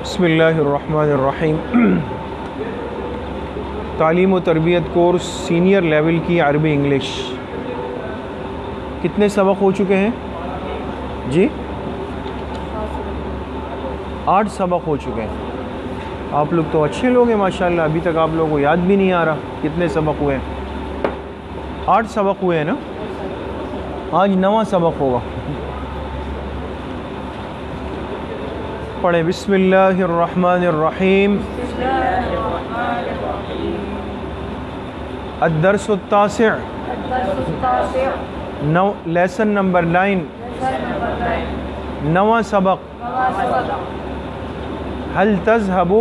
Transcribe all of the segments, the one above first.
بسم اللہ الرحمن الرحیم۔ تعلیم و تربیت کورس سینئر لیول کی عربی انگلش کتنے سبق ہو چکے ہیں جی؟ 8 سبق ہو چکے ہیں۔ آپ لوگ تو اچھے لوگ ہیں ماشاءاللہ، ابھی تک آپ لوگوں کو یاد بھی نہیں آ رہا کتنے سبق ہوئے ہیں۔ 8 سبق ہوئے ہیں نا، آج 9واں سبق ہوگا۔ پڑھیں بسم اللہ الرحمن الرحیم۔ الدرس التاسع، لیسن نمبر 9، 9واں سبق۔ هل تذهب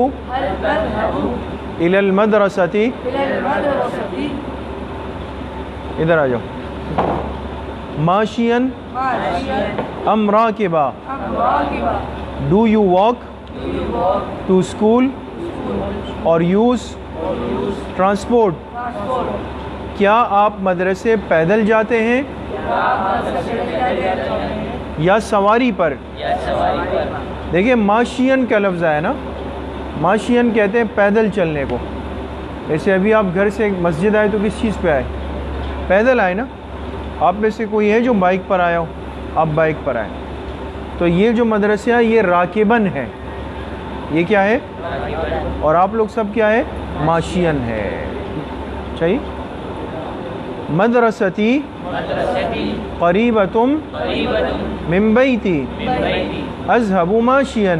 إلى المدرسة؟ ادھر آ جاؤ۔ ماشیا ام راکبا؟ Do you walk to school or use transport؟ کیا آپ مدرسے پیدل جاتے ہیں یا سواری پر؟ دیکھیں ماشین کا لفظ ہے نا، ماشین کہتے ہیں پیدل چلنے کو۔ جیسے ابھی آپ گھر سے مسجد آئے تو کس چیز پہ آئے؟ پیدل آئے نا۔ آپ میں سے کوئی ہے جو بائک پر آیا ہو؟ آپ بائک پر آئے۔ تو یہ جو مدرسہ ہے یہ راکبن ہے، یہ کیا ہے؟ اور آپ لوگ سب کیا ہے؟ ماشین ہے۔ چاہیے مدرستی قریبۃ من بیتی اذهب ماشیا،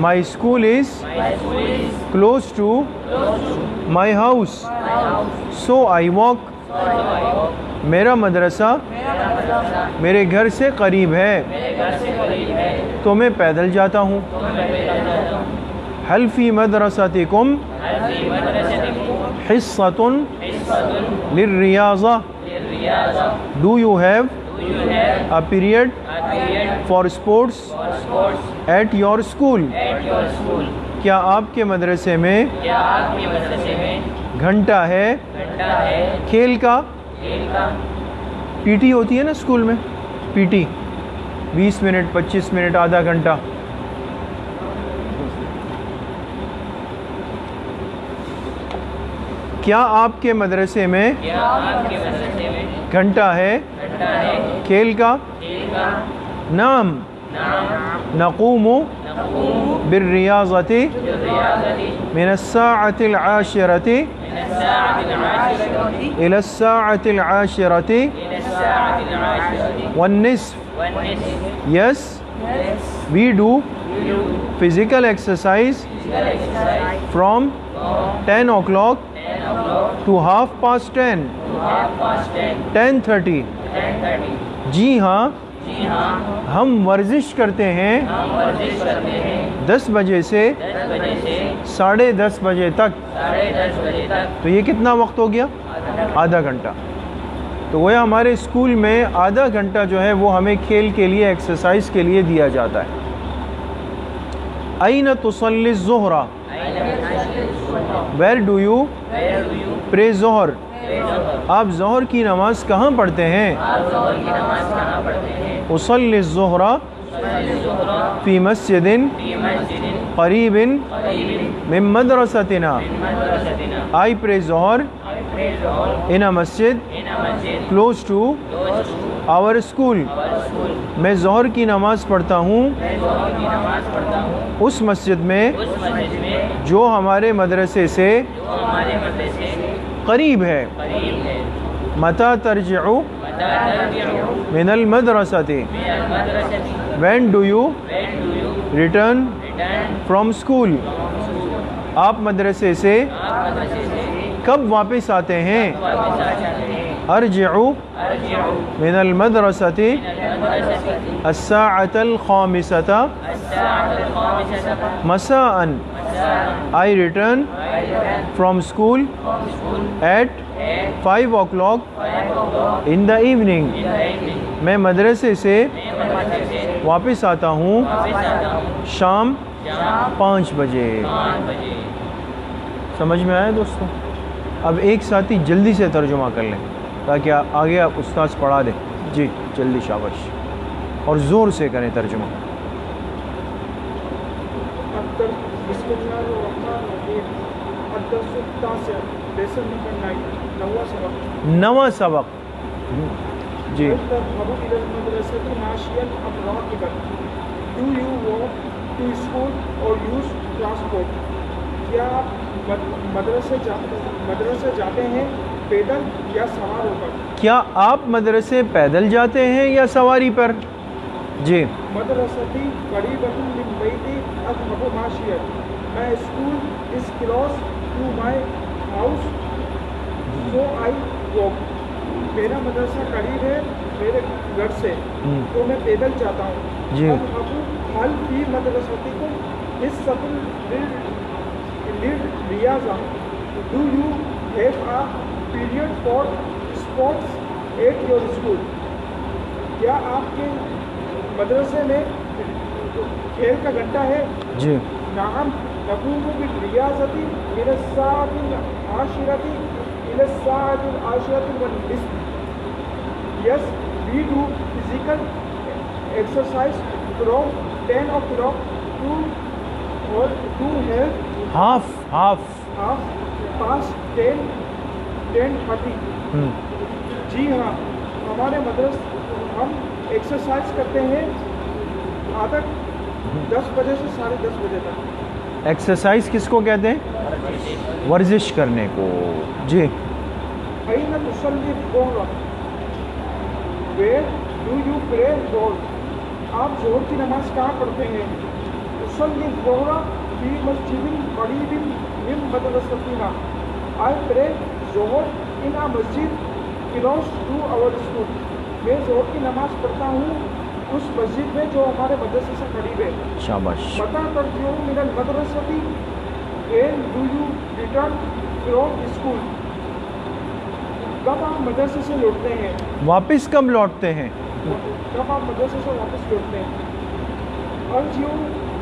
my school is close to my house so I walk۔ میرا مدرسہ میرے گھر سے قریب ہے تو میں پیدل جاتا ہوں۔ حل فی مدرستکم حصۃ للریاضہ؟ Do you have a period for sports at your school؟ کیا آپ کے مدرسے میں گھنٹہ ہے کھیل کا؟ پی ٹی ہوتی ہے نا اسکول میں، پی ٹی 20 منٹ 25 منٹ آدھا گھنٹہ۔ کیا آپ کے مدرسے میں گھنٹہ ہے کھیل کا؟ نعم نقوم بالریاضة من الساعة العاشرة إلى الساعة العاشرة والنصف۔ Yes, we do physical exercise from 10 o'clock to 10:30 10:30۔ جی ہاں، ہم ورزش کرتے ہیں 10 بجے سے 10:30 بجے تک۔ تو یہ کتنا وقت ہو گیا؟ آدھا گھنٹہ۔ تو وہ ہمارے اسکول میں آدھا گھنٹہ جو ہے وہ ہمیں کھیل کے لیے، ایکسرسائز کے لیے دیا جاتا ہے۔ أين تصلي الظهر؟ Where do you pray ظہر؟ آپ ظہر کی نماز کہاں پڑھتے ہیں؟ اصلی الظہر فی مسجد قریب من مدرستنا۔ I pray ظہر in a masjid close to our school۔ میں ظہر کی نماز پڑھتا ہوں اس مسجد میں جو ہمارے مدرسے سے قریب ہے۔ متى ترجع من المدرسة؟ When do you return from school؟ آپ مدرسے سے کب واپس آتے ہیں؟ ارجع من المدرسة الساعة الخامسة مساء۔ I return from school at 5 o'clock in the evening۔ میں مدرسے سے واپس آتا ہوں شام 5 بجے۔ سمجھ میں آیا دوستو؟ اب ایک ساتھی جلدی سے ترجمہ کر لیں تاکہ آگے آپ استاذ پڑھا دیں۔ جی جلدی، شاباش، اور زور سے کریں ترجمہ۔ بسم اللہ الرحمن الرحیم الدرس التاسع لیسن نمبر 9 نواں سبق نواں سبق جی تذهب إلى المدرسة ماشيا أم راكبا؟ Do you walk to school or use transport? کیا آپ مدرسے جاتے ہیں پیدل یا سوار ہو کر؟ کیا آپ مدرسے پیدل جاتے ہیں یا سواری پر؟ جی مدرستی قریبۃ من بیتی اذهب ماشیا. My school is close to my house so I walk. میرا مدرسہ قریب ہے میرے گھر سے تو میں پیدل جاتا ہوں. جی حل فی مدرستکم حصۃ للریاضہ. Do you have a period for sports at your school? کیا آپ کے مدرسے میں کھیل کا گھنٹہ ہے؟ جی نعم نقوم بالریاضۃ من الساعۃ العاشرۃ إلى الساعة العاشرة والنصف. Yes, we do physical exercise from 10 o'clock to half past 10:30. جی ہاں ہمارے ہم ایکسرسائز کرتے ہیں عادت 10 بجے سے 10:30 بجے تک. ایکسرسائز کس کو کہتے ہیں؟ ورزش کرنے کو. جی أين تصلي الظهر؟ Where do you pray ظہر؟ آپ ظہر کی نماز کہاں پڑھتے ہیں؟ أصلي الظهر في مسجد قريب من مدرستنا. I pray ظہر in a masjid close to our school. میں ظہر کی نماز پڑھتا ہوں اس مسجد میں جو ہمارے مدرسے سے قریب ہے. شاباش. متى ترجع من المدرسة؟ When do you return from school? کب آپ مدرسے سے لوٹتے ہیں؟ واپس کب لوٹتے ہیں؟ کب آپ مدرسے سے واپس لوٹتے ہیں؟ ارجع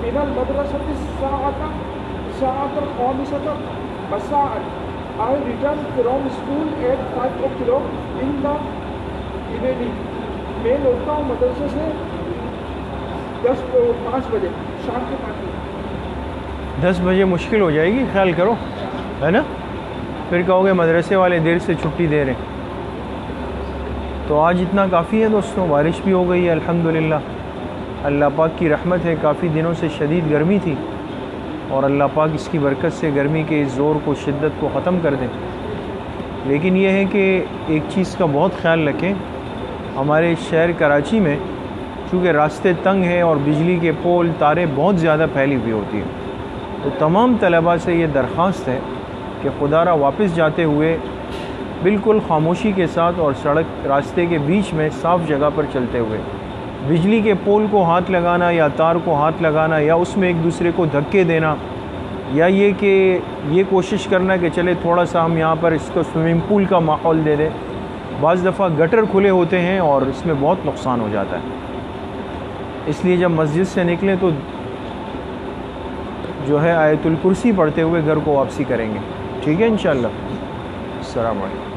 من المدرسة الساعة الخامسة مساء. I return from school at 5 o'clock in the evening. میں لوٹتا ہوں مدرسے سے 5 بجے شام کے 5 بجے. 10 بجے مشکل ہو جائے گی، خیال کرو ہے نا، پھر کہو گے مدرسے والے دیر سے چھٹی دے رہے ہیں. تو آج اتنا کافی ہے دوستوں. بارش بھی ہو گئی ہے الحمدللہ. اللہ پاک کی رحمت ہے، کافی دنوں سے شدید گرمی تھی اور اللہ پاک اس کی برکت سے گرمی کے اس زور کو، شدت کو ختم کر دیں. لیکن یہ ہے کہ ایک چیز کا بہت خیال رکھیں. ہمارے شہر کراچی میں چونکہ راستے تنگ ہیں اور بجلی کے پول تاریں بہت زیادہ پھیلی ہوئی ہوتی ہیں، تو تمام طلباء سے یہ درخواست ہے کہ خدا را واپس جاتے ہوئے بالکل خاموشی کے ساتھ اور سڑک راستے کے بیچ میں صاف جگہ پر چلتے ہوئے بجلی کے پول کو ہاتھ لگانا یا تار کو ہاتھ لگانا یا اس میں ایک دوسرے کو دھکے دینا یا یہ کہ یہ کوشش کرنا کہ چلے تھوڑا سا ہم یہاں پر اس کو سوئمنگ پول کا ماحول دے دیں. بعض دفعہ گٹر کھلے ہوتے ہیں اور اس میں بہت نقصان ہو جاتا ہے. اس لیے جب مسجد سے نکلیں تو جو ہے آیت الکرسی پڑھتے ہوئے گھر کو واپسی کریں گے. ٹھیک ہے انشاءاللہ. السلام علیکم.